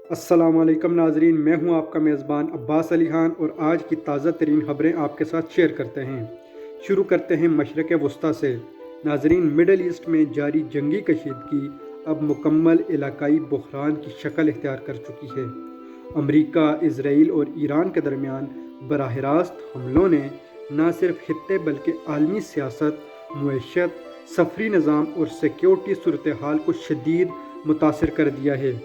अस्सलाम वालेकुम नाजरीन, मैं हूं आपका मेज़बान अब्बास अली खान और आज की ताज़ा तरीन खबरें आपके साथ शेयर करते हैं। शुरू करते हैं मशरक़ वस्ता से। नाजरीन, मिडल ईस्ट में जारी जंगी कशीदगी अब मुकम्मल इलाकाई बहरान की शक्ल इख्तियार कर चुकी है। अमरीका, इसराइल और ईरान के दरमियान बराह रास्त हमलों ने न सिर्फ खित्ते बल्कि आलमी सियासत, मुईशत, सफरी निज़ाम और सिक्योरिटी सूरत हाल को शदीद मुतासर कर दिया है।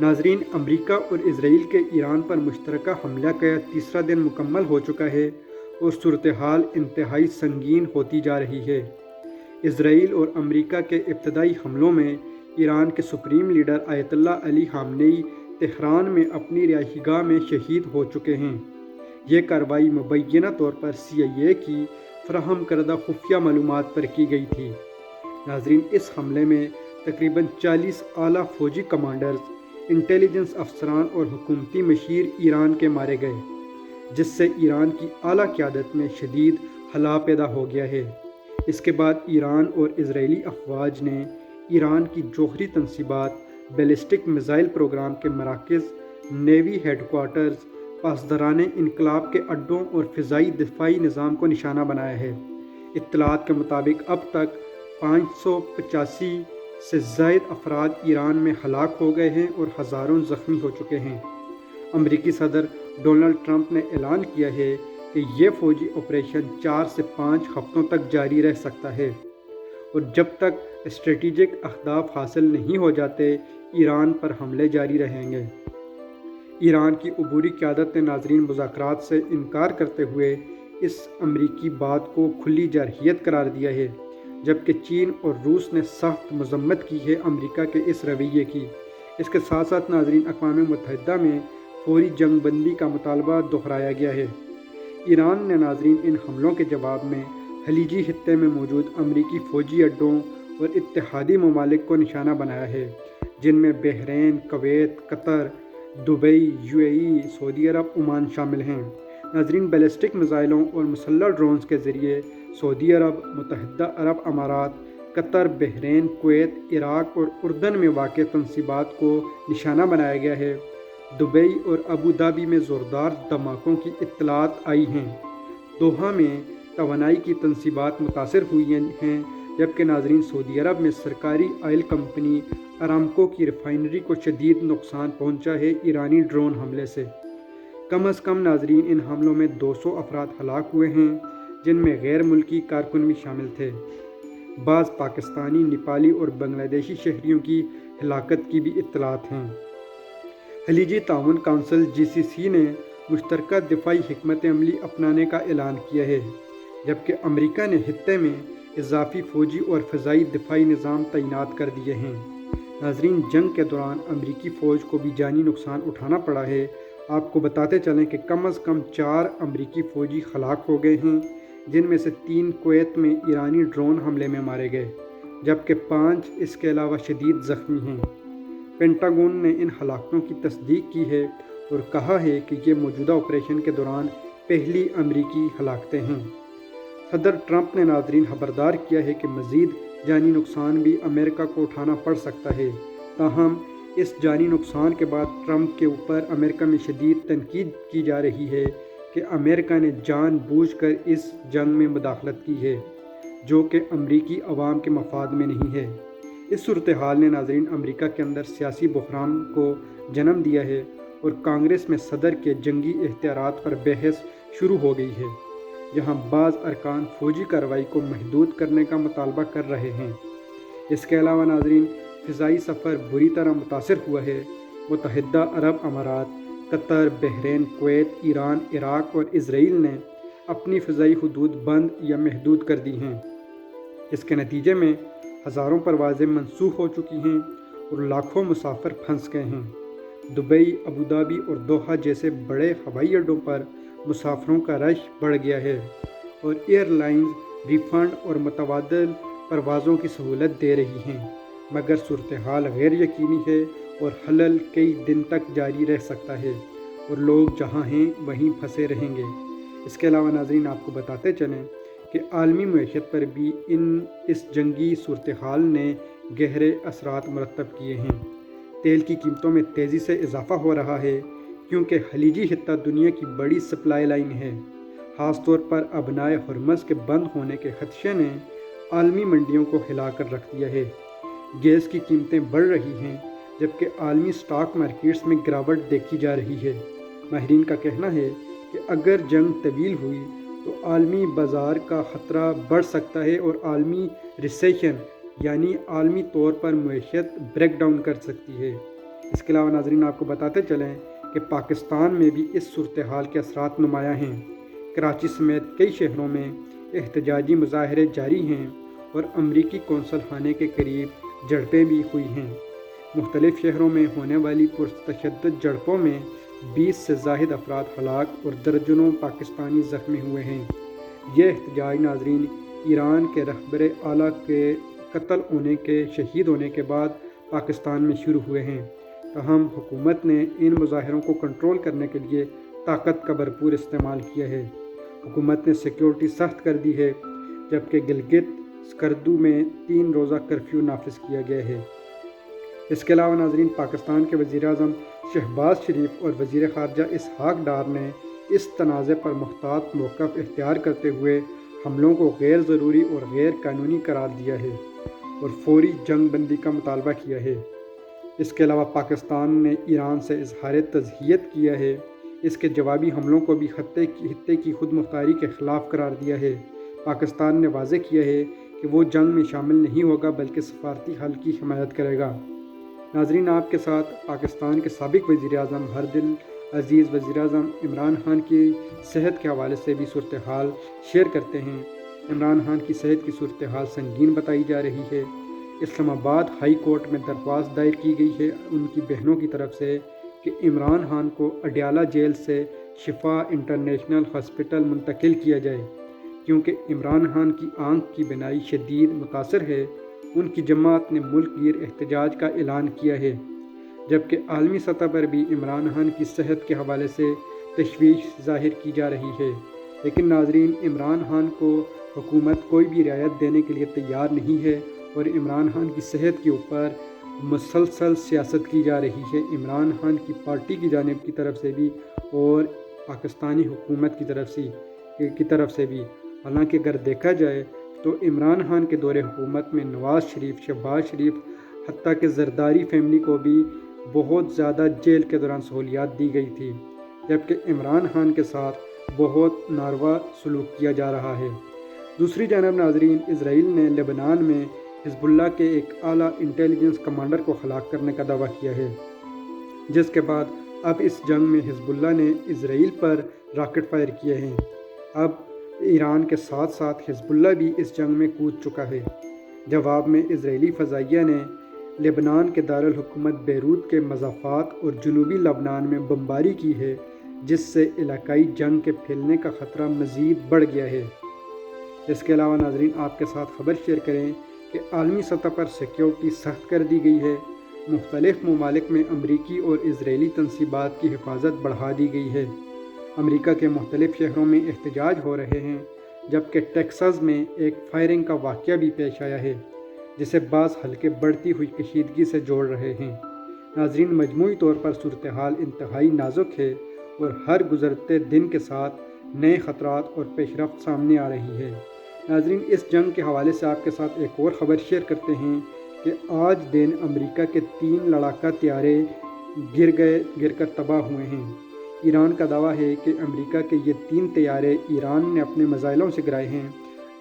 नाजरीन, अमरीका और इसराइल के ईरान पर मुश्तरका हमला का तीसरा दिन मुकम्मल हो चुका है और सूरत हाल इंतहाई संगीन होती जा रही है। इसराइल और अमरीका के इब्तदाई हमलों में ईरान के supreme leader Ayatollah Ali Khamenei Tehran में अपनी रिहाइशगाह में शहीद हो चुके हैं। ये कार्रवाई मुबैना तौर पर CIA की फराहम करदा खुफिया मालूमात पर की गई थी। नाजरीन, इस हमले में तकरीबन 40 आला फौजी कमांडर्स, इंटेलिजेंस अफसरान और हुकूमती मशीर ईरान के मारे गए, जिससे ईरान की आला क़यादत में शदीद हला पैदा हो गया है। इसके बाद ईरान और इजरायली अफवाज ने ईरान की जौहरी तनसीबात, बैलिस्टिक मिज़ाइल प्रोग्राम के मराकज़, नेवी हेडक्वार्टर्स, पासदारान इनकलाब के अड्डों और फ़िज़ाई दिफाई निज़ाम को निशाना बनाया है। इत्तलात के मुताबिक अब तक 585 से ज़ायद अफराद ईरान में हलाक हो गए हैं और हज़ारों ज़ख्मी हो चुके हैं। अमरीकी सदर डोनाल्ड ट्रंप ने ऐलान किया है कि ये फ़ौजी ऑपरेशन 4 से 5 हफ्तों तक जारी रह सकता है और जब तक स्ट्रेटेजिक अहदाफ हासिल नहीं हो जाते, ईरान पर हमले जारी रहेंगे। ईरान की अबूरी क़यादत ने नाजरीन मुज़ाकरात से इनकार करते हुए इस अमरीकी बात को खुली जारहियत करार दिया है, जबकि चीन और रूस ने सख्त मजम्मत की है अमरीका के इस रवैये की। इसके साथ साथ नाजरीन अक़वाम मुत्तहिदा में फौरी जंग बंदी का मुतालबा दोहराया गया है। ईरान ने नाजरीन इन हमलों के जवाब में खलीजी खित्ते में मौजूद अमरीकी फ़ौजी अड्डों और इत्तेहादी ममालिक को निशाना बनाया है, जिनमें Bahrain, Kuwait, Qatar, Dubai, UAE, Saudi Arab, Oman शामिल हैं। नाजरीन, बैलिस्टिक मिज़ाइलों और मुसल्लह ड्रोन्स के ज़रिए सऊदी अरब, मुत्तहिदा अरब अमारात, कतर, बहरीन, कुवैत, इराक़ और उर्दन में वाक़ तनसीबात को निशाना बनाया गया है। दुबई और अबू धाबी में ज़ोरदार धमाकों की इत्तलात आई हैं। दोहा में तवानाई की तनसीबात मुतासर हुई हैं, जबकि नाजरीन सऊदी अरब में सरकारी ऑयल कंपनी अरामको की रिफाइनरी को शदीद नुकसान पहुँचा है ईरानी ड्रोन हमले से। कम अज़ कम नाजरीन इन हमलों में 200 अफराद हलाक हुए हैं, जिनमें गैर मुल्की कारकुन भी शामिल थे। बाज़ पाकिस्तानी, नेपाली और बांग्लादेशी शहरियों की हिलाकत की भी इत्तलात हैं। खलीजी ताउन काउंसिल GCC ने मुश्तरका दिफाई हिकमत अमली अपनाने का ऐलान किया है, जबकि अमरीका ने खित्ते में इजाफी फ़ौजी और फ़िज़ाई दिफाई निज़ाम तैनात कर दिए हैं। नाजरीन, जंग के दौरान अमरीकी फ़ौज को भी जानी नुकसान उठाना पड़ा है। आपको बताते चलें कि कम अज़ कम 4 अमरीकी फ़ौजी हलाक हो गए हैं, जिनमें से 3 कुवैत में ईरानी ड्रोन हमले में मारे गए, जबकि 5 इसके अलावा शदीद ज़ख्मी हैं। पेंटागन ने इन हलाकतों की तस्दीक की है और कहा है कि ये मौजूदा ऑपरेशन के दौरान पहली अमरीकी हलाकतें हैं। सदर ट्रंप ने नाजरीन खबरदार किया है कि मज़ीद जानी नुकसान भी अमेरिका को उठाना पड़ सकता है। ताहम इस जानी नुकसान के बाद ट्रंप के ऊपर अमेरिका में शदीद तनकीद की जा रही है कि अमेरिका ने जानबूझकर इस जंग में मुदाखलत की है, जो कि अमरीकी अवाम के मफाद में नहीं है। इस सूरत हाल ने नाजरीन अमरीका के अंदर सियासी बहरान को जन्म दिया है और कांग्रेस में सदर के जंगी एहतियारात पर बहस शुरू हो गई है, जहां बाज़ अरकान फ़ौजी कार्रवाई को महदूद करने का मुतालबा कर रहे हैं। इसके अलावा नाजरीन फ़िज़ाई सफ़र बुरी तरह मुतासर हुआ है। मुत्तहिदा अरब अमारात, Qatar, Bahrain, Kuwait, Iran, Iraq और इसराइल ने अपनी फ़िज़ाई हदूद बंद या महदूद कर दी हैं। इसके नतीजे में हज़ारों परवाज़ें मनसूख हो चुकी हैं और लाखों मुसाफिर फंस गए हैं। दुबई, अबू धाबी और दोहा जैसे बड़े हवाई अड्डों पर मुसाफिरों का रश बढ़ गया है और एयरलाइंस रिफ़ंड और मुतबादिल परवाज़ों की सहूलत दे रही हैं, मगर सूरत हाल गैर यकीनी है और खलल कई दिन तक जारी रह सकता है और लोग जहां हैं वहीं फंसे रहेंगे। इसके अलावा नाज़रीन आपको बताते चलें कि आलमी मईशत पर भी इस जंगी सूरत हाल ने गहरे असरात मुरतब किए हैं। तेल की कीमतों में तेज़ी से इजाफा हो रहा है क्योंकि खलीजी खित्ता दुनिया की बड़ी सप्लाई लाइन है। ख़ास तौर पर अबनाए हुर्मुज़ के बंद होने के खदशे ने आलमी मंडियों को हिलाकर रख दिया है। गैस की कीमतें बढ़ रही हैं जबकि आलमी स्टॉक मार्केट्स में गिरावट देखी जा रही है। माहिरीन का कहना है कि अगर जंग तवील हुई तो आलमी बाज़ार का ख़तरा बढ़ सकता है और आलमी रिसेशन यानी आलमी तौर पर मईशत ब्रेक डाउन कर सकती है। इसके अलावा नाज़रीन आपको बताते चलें कि पाकिस्तान में भी इस सूरत हाल के असरात नुमायाँ हैं। कराची समेत कई शहरों में एहतजाजी मुजाहरे जारी हैं और अमरीकी कौंसल खाने के करीब झड़पें भी हुई हैं। मुख्तलिफ़ शहरों में होने वाली पुरतशद्दुद झड़पों में 20 से ज़ायद अफराद हलाक और दर्जनों पाकिस्तानी ज़ख्मी हुए हैं। यह एहतजाज नाज़रीन ईरान के रहबर आला के कत्ल होने के शहीद होने के बाद पाकिस्तान में शुरू हुए हैं। तहम हुकूमत ने इन मुजाहरों को कंट्रोल करने के लिए ताकत का भरपूर इस्तेमाल किया है। हुकूमत ने सिक्योरिटी सख्त कर दी है जबकि गिलगित स्कर्दू में 3 रोज़ा कर्फ्यू नाफिज किया गया है। इसके अलावा नाज़रीन पाकिस्तान के वज़ीर-ए-आज़म शहबाज शरीफ और वज़ीर ख़ारजा इसहाक डार ने इस तनाज़े पर मुख्तात मौक़िफ़ इख्तियार करते हुए हमलों को गैर ज़रूरी और गैर कानूनी करार दिया है और फौरी जंग बंदी का मुतालबा किया है। इसके अलावा पाकिस्तान ने ईरान से इजहार तज़हियत किया है। इसके जवाबी हमलों को भी खत्ते की खुद मुख्तारी के ख़िलाफ़ करार दिया है। पाकिस्तान ने वाज़े किया है कि वो जंग में शामिल नहीं होगा बल्कि सफारती हल की हिमायत करेगा। नाज़रीन आपके साथ पाकिस्तान के साबिक़ वज़ीर-ए-आज़म हरदिल अज़ीज़ वज़ीर-ए-आज़म इमरान खान की सेहत के हवाले से भी सूरत हाल शेयर करते हैं। इमरान खान की सेहत की सूरत हाल संगीन बताई जा रही है। इस्लामाबाद हाई कोर्ट में दरख्वास्त दायर की गई है उनकी बहनों की तरफ से कि इमरान खान को अडयाला जेल से शिफा इंटरनेशनल हॉस्पिटल मुंतकिल किया जाए क्योंकि इमरान खान की आंख की बिनाई शदीद मुतासर है। उनकी जमात ने मुल्क गिर एहतजाज का ऐलान किया है जबकि आलमी सतह पर भी इमरान खान की सेहत के हवाले से तशवीश ज़ाहिर की जा रही है। लेकिन नाज़रीन इमरान खान को हुकूमत कोई भी रियायत देने के लिए तैयार नहीं है और इमरान खान की सेहत के ऊपर मुसलसल सियासत की जा रही है इमरान खान की पार्टी की जानिब की तरफ से भी और पाकिस्तानी हुकूमत की तरफ से भी। हालांकि अगर देखा जाए तो इमरान खान के दौरे हुकूमत में नवाज़ शरीफ, शहबाज शरीफ, हत्ता कि ज़रदारी फैमिली को भी बहुत ज़्यादा जेल के दौरान सहूलियात दी गई थी जबकि इमरान खान के साथ बहुत नारवा सलूक किया जा रहा है। दूसरी जानब नाज़रीन इसराइल ने लेबनान में हिज़्बुल्लाह के एक आला इंटेलिजेंस कमांडर को हलाक करने का दावा किया है जिसके बाद अब इस जंग में हिज़्बुल्लाह ने इसराइल पर रॉकेट फायर किए हैं। अब ईरान के साथ साथ हिज़्बुल्लाह भी इस जंग में कूद चुका है। जवाब में इजरायली फ़ज़ाइया ने लेबनान के दारुल हुकूमत बैरूत के मज़ाफ़ात और जनूबी लबनान में बमबारी की है जिससे इलाकाई जंग के फैलने का ख़तरा मज़ीद बढ़ गया है। इसके अलावा नाज़रीन आपके साथ ख़बर शेयर करें कि आलमी सतह पर सिक्योरिटी सख्त कर दी गई है। मुख्तलिफ़ ममालिक में अमरीकी और इजरायली तनसीबात की हिफाजत बढ़ा दी गई है। अमेरिका के मुख्तलिफ़ शहरों में एहतजाज हो रहे हैं जबकि टेक्सास में एक फायरिंग का वाक़या भी पेश आया है जिसे बाज़ हल्के बढ़ती हुई कशीदगी से जोड़ रहे हैं। नाज़रीन मजमूई तौर पर सूरत हाल इंतहाई नाजुक है और हर गुज़रते दिन के साथ नए ख़तरात और पेशरफ्त सामने आ रही है। नाज़रीन इस जंग के हवाले से आपके साथ एक और ख़बर शेयर करते हैं कि आज दिन अमेरिका के 3 लड़ाका तैयारे गिर कर तबाह हुए हैं। ईरान का दावा है कि अमेरिका के ये 3 तैयारे ईरान ने अपने मिसाइलों से गिराए हैं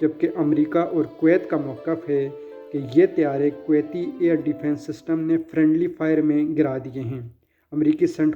जबकि अमेरिका और कुवैत का मौक़िफ़ है कि ये तैयारे कुवैती एयर डिफेंस सिस्टम ने फ्रेंडली फायर में गिरा दिए हैं। अमेरिकी सेंट